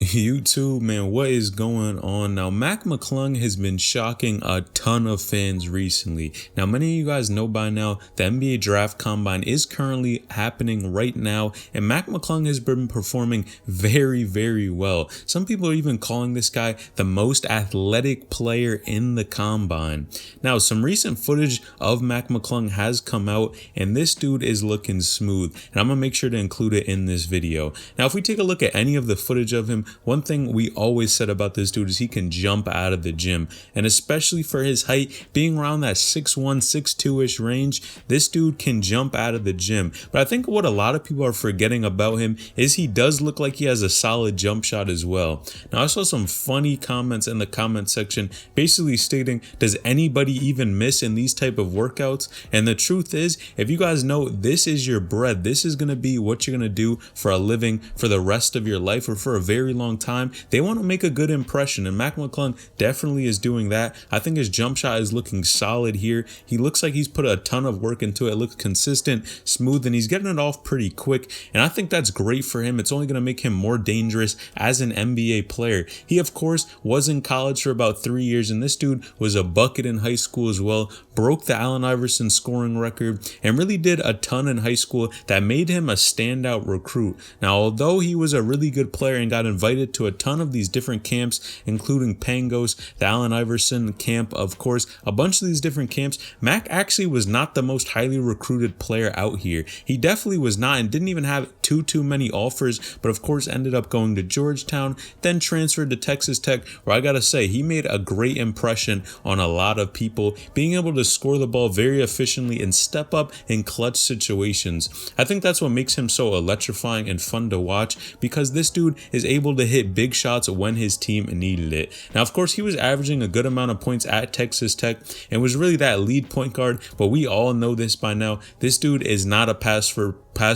YouTube, man, what is going on? Now, Mac McClung has been shocking a ton of fans recently. Now, many of you guys know by now, the NBA Draft Combine is currently happening right now, and Mac McClung has been performing very, very well. Some people are even calling this guy the most athletic player in the Combine. Now, some recent footage of Mac McClung has come out, and this dude is looking smooth, and I'm going to make sure to include it in this video. Now, if we take a look at any of the footage of him, one thing we always said about this dude is he can jump out of the gym, and especially for his height, being around that 6'1", 6'2"-ish range, this dude can jump out of the gym. But I think what a lot of people are forgetting about him is he does look like he has a solid jump shot as well. Now, I saw some funny comments in the comment section basically stating, does anybody even miss in these type of workouts? And the truth is, if you guys know this is your bread, this is going to be what you're going to do for a living for the rest of your life or for a very long time, they want to make a good impression, and Mac McClung definitely is doing that. I think his jump shot is looking solid here. He looks like he's put a ton of work into it. It looks consistent, smooth, and he's getting it off pretty quick, and I think that's great for him. It's only going to make him more dangerous as an NBA player. He, of course, was in college for about 3 years, and this dude was a bucket in high school as well, broke the Allen Iverson scoring record, and really did a ton in high school that made him a standout recruit. Now, although he was a really good player and got invited to a ton of these different camps, including Pangos, the Allen Iverson camp, of course, a bunch of these different camps, Mac actually was not the most highly recruited player out here. He definitely was not, and didn't even have too many offers, but of course ended up going to Georgetown, then transferred to Texas Tech, where I gotta say, he made a great impression on a lot of people, being able to score the ball very efficiently and step up in clutch situations. I think that's what makes him so electrifying and fun to watch, because this dude is able to hit big shots when his team needed it. Now, of course, he was averaging a good amount of points at Texas Tech and was really that lead point guard, but we all know this by now. This dude is not a pass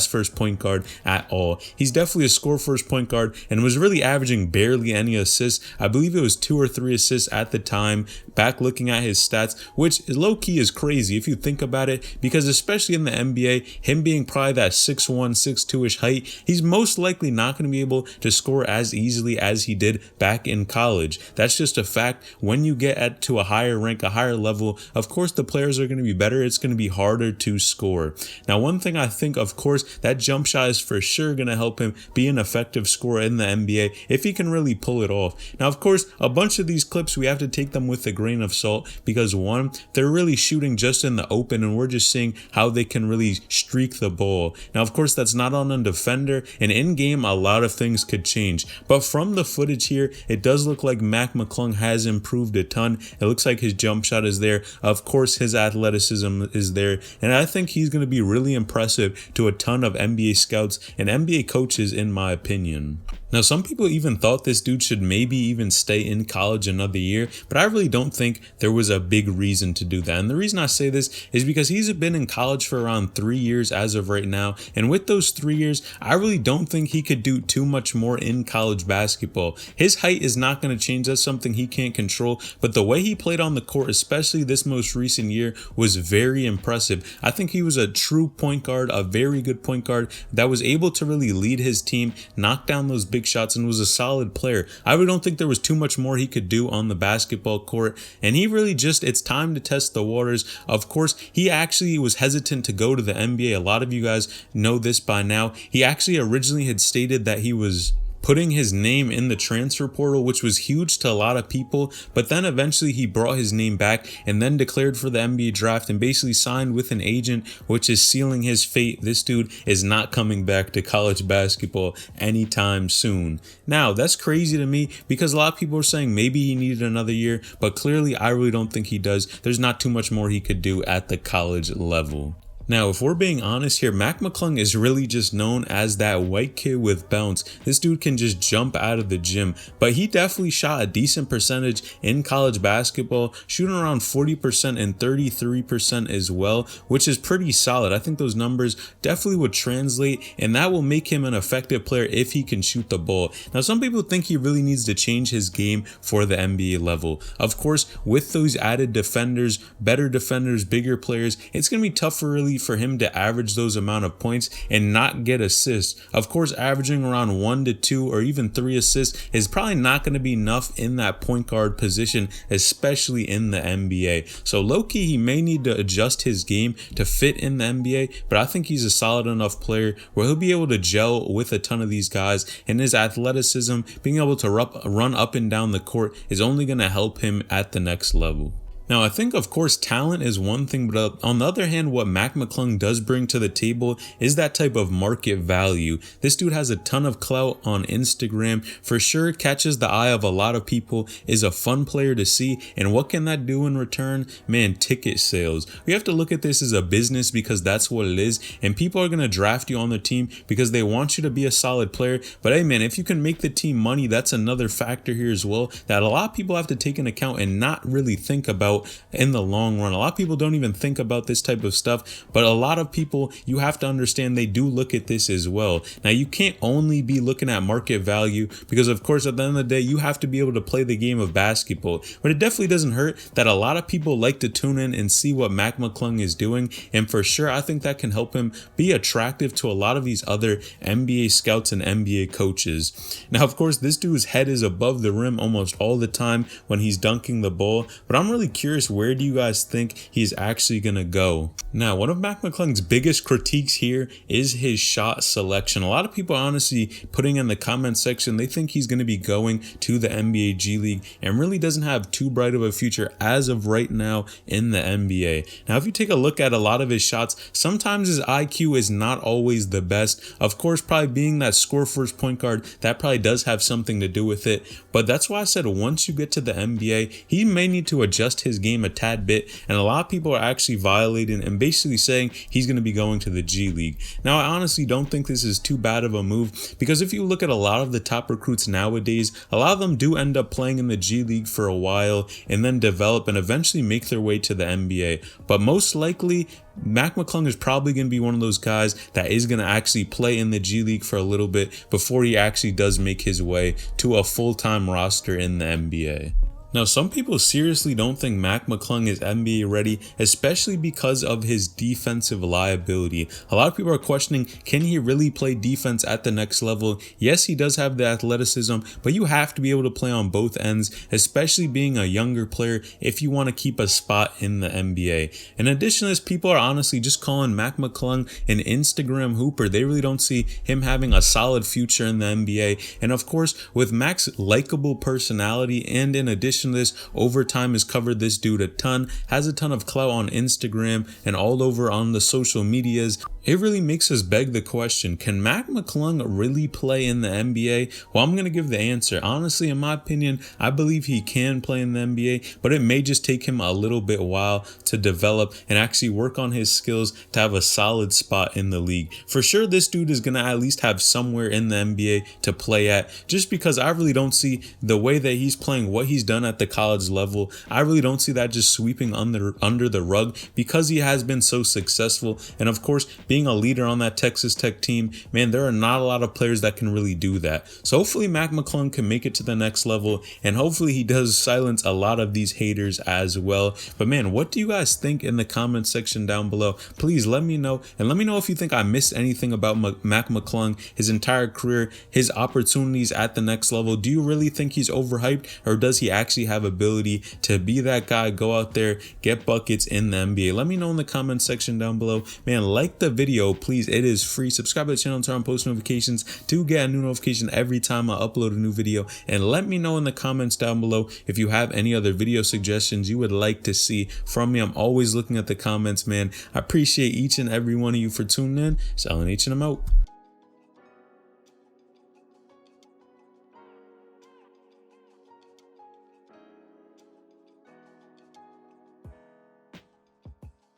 first point guard at all. He's definitely a score first point guard and was really averaging barely any assists. I believe it was 2 or 3 assists at the time, back looking at his stats, which low-key is crazy if you think about it, because especially in the NBA, him being probably that 6'1", 6'2"-ish height, he's most likely not going to be able to score as easily as he did back in college. That's just a fact. When you get to a higher rank, a higher level, of course the players are going to be better. It's going to be harder to score. Now, one thing I think, of course, that jump shot is for sure going to help him be an effective scorer in the NBA if he can really pull it off. Now, of course, a bunch of these clips, we have to take them with a grain of salt, because one, they're really shooting just in the open, and we're just seeing how they can really streak the ball. Now, of course, that's not on a defender, and in game, a lot of things could change. But from the footage here, it does look like Mac McClung has improved a ton. It looks like his jump shot is there. Of course, his athleticism is there, and I think he's going to be really impressive to a ton of NBA scouts and NBA coaches, in my opinion. Now, some people even thought this dude should maybe even stay in college another year, but I really don't think there was a big reason to do that. And the reason I say this is because he's been in college for around 3 years as of right now. And with those 3 years, I really don't think he could do too much more in college basketball. His height is not going to change. That's something he can't control. But the way he played on the court, especially this most recent year, was very impressive. I think he was a true point guard, a very good point guard that was able to really lead his team, knock down those big shots, and was a solid player. I really don't think there was too much more he could do on the basketball court, and he really just, it's time to test the waters. Of course, he actually was hesitant to go to the NBA. A lot of you guys know this by now. He actually originally had stated that he was putting his name in the transfer portal, which was huge to a lot of people, but then eventually he brought his name back and then declared for the NBA draft and basically signed with an agent, which is sealing his fate. This dude is not coming back to college basketball anytime soon. Now, that's crazy to me, because a lot of people are saying maybe he needed another year, but clearly I really don't think he does. There's not too much more he could do at the college level. Now, if we're being honest here, Mac McClung is really just known as that white kid with bounce. This dude can just jump out of the gym, but he definitely shot a decent percentage in college basketball, shooting around 40% and 33% as well, which is pretty solid. I think those numbers definitely would translate, and that will make him an effective player if he can shoot the ball. Now, some people think he really needs to change his game for the NBA level. Of course, with those added defenders, better defenders, bigger players, it's going to be tough for really likely for him to average those amount of points and not get assists. Of course, averaging around 1 to 2 or even 3 assists is probably not going to be enough in that point guard position, especially in the NBA. So low-key, he may need to adjust his game to fit in the NBA, but I think he's a solid enough player where he'll be able to gel with a ton of these guys, and his athleticism, being able to run up and down the court, is only going to help him at the next level. Now, I think, of course, talent is one thing, but on the other hand, what McClung does bring to the table is that type of market value. This dude has a ton of clout on Instagram, for sure catches the eye of a lot of people, is a fun player to see, and what can that do in return? Man, ticket sales. We have to look at this as a business because that's what it is, and people are going to draft you on the team because they want you to be a solid player. But hey, man, if you can make the team money, that's another factor here as well that a lot of people have to take into account and not really think about in the long run. A lot of people don't even think about this type of stuff, but a lot of people, you have to understand, they do look at this as well. Now, you can't only be looking at market value because, of course, at the end of the day, you have to be able to play the game of basketball. But it definitely doesn't hurt that a lot of people like to tune in and see what McClung is doing, and for sure, I think that can help him be attractive to a lot of these other NBA scouts and NBA coaches. Now, of course, this dude's head is above the rim almost all the time when he's dunking the ball, but I'm really curious, where do you guys think he's actually gonna go? Now, one of McClung's biggest critiques here is his shot selection. A lot of people are honestly putting in the comment section, they think he's gonna be going to the NBA G League and really doesn't have too bright of a future as of right now in the NBA. Now, if you take a look at a lot of his shots, sometimes his IQ is not always the best. Of course, probably being that score first point guard, that probably does have something to do with it. But that's why I said once you get to the NBA, he may need to adjust his game a tad bit, and a lot of people are actually violating and basically saying he's going to be going to the G League. Now, I honestly don't think this is too bad of a move because if you look at a lot of the top recruits nowadays, a lot of them do end up playing in the G League for a while and then develop and eventually make their way to the NBA. But most likely, McClung is probably going to be one of those guys that is going to actually play in the G League for a little bit before he actually does make his way to a full-time roster in the NBA. Now, some people seriously don't think McClung is NBA ready, especially because of his defensive liability. A lot of people are questioning, can he really play defense at the next level? Yes, he does have the athleticism, but you have to be able to play on both ends, especially being a younger player if you want to keep a spot in the NBA. In addition to this, people are honestly just calling McClung an Instagram hooper. They really don't see him having a solid future in the NBA. And of course, with Mac's likable personality, and in addition this, over time has covered this dude a ton, has a ton of clout on Instagram and all over on the social medias. It really makes us beg the question, can McClung really play in the NBA? Well, I'm going to give the answer. Honestly, in my opinion, I believe he can play in the NBA, but it may just take him a little bit while to develop and actually work on his skills to have a solid spot in the league. For sure, this dude is going to at least have somewhere in the NBA to play at, just because I really don't see the way that he's playing, what he's done at the college level. I really don't see that just sweeping under the rug because he has been so successful. And of course, being a leader on that Texas Tech team, man, there are not a lot of players that can really do that. So hopefully McClung can make it to the next level, and hopefully he does silence a lot of these haters as well. But man, what do you guys think in the comment section down below? Please let me know, and let me know if you think I missed anything about McClung, his entire career, his opportunities at the next level. Do you really think he's overhyped, or does he actually have ability to be that guy, go out there, get buckets in the NBA? Let me know in the comment section down below. Man, like the video, please. It is free. Subscribe to the channel and turn on post notifications to get a new notification every time I upload a new video. And let me know in the comments down below if you have any other video suggestions you would like to see from me. I'm always looking at the comments, man. I appreciate each and every one of you for tuning in. Selling H and I'm out.